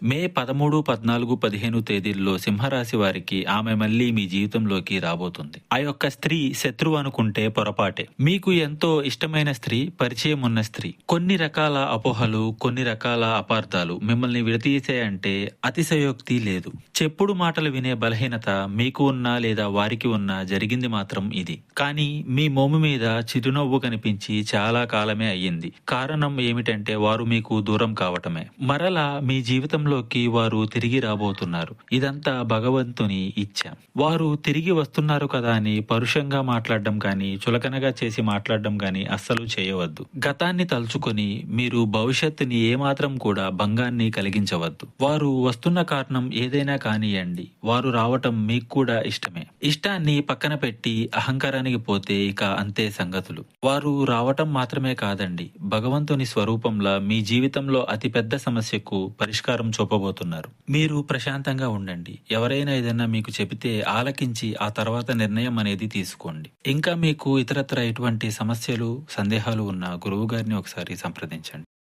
మే 13, 14, 15 తేదీల్లో సింహరాశి వారికి ఆమె మళ్ళీ మీ జీవితంలోకి రాబోతుంది. ఆ యొక్క స్త్రీ శత్రువు అనుకుంటే పొరపాటే. మీకు ఎంతో ఇష్టమైన స్త్రీ, పరిచయం ఉన్న స్త్రీ. కొన్ని రకాల అపోహలు, కొన్ని రకాల అపార్థాలు మిమ్మల్ని విడదీసాయంటే అతిశయోక్తి లేదు. చెప్పుడు మాటలు వినే బలహీనత మీకు ఉన్నా లేదా వారికి ఉన్నా జరిగింది మాత్రం ఇది. కానీ మీ మోము మీద చిరునవ్వు కనిపించి చాలా కాలమే అయ్యింది. కారణం ఏమిటంటే వారు మీకు దూరం కావటమే. మరలా మీ జీవితంలోకి వారు తిరిగి రాబోతున్నారు. ఇదంతా భగవంతుని ఇచ్చ. వారు తిరిగి వస్తున్నారు కదా అని పరుషంగా మాట్లాడడం కానీ, చులకనగా చేసి మాట్లాడడం కానీ అస్సలు చేయవద్దు. గతాన్ని తలుచుకొని మీరు భవిష్యత్తుని ఏమాత్రం కూడా భంగాన్ని కలిగించవద్దు. వారు వస్తున్న కారణం ఏదైనా కానియండి, వారు రావటం మీకు కూడా ఇష్టమే. ఇష్టాన్ని పక్కన పెట్టి అహంకారానికి పోతే ఇక అంతే సంగతులు. వారు రావటం మాత్రమే కాదండి, భగవంతుని స్వరూపంలా మీ జీవితంలో అతిపెద్ద సమస్యకు పరిష్కారం చూపబోతున్నారు. మీరు ప్రశాంతంగా ఉండండి. ఎవరైనా ఏదైనా మీకు చెబితే ఆలకించి ఆ తర్వాత నిర్ణయం అనేది తీసుకోండి. ఇంకా మీకు ఇతరత్ర ఎటువంటి సమస్యలు, సందేహాలు ఉన్న గురువు గారిని ఒకసారి సంప్రదించండి.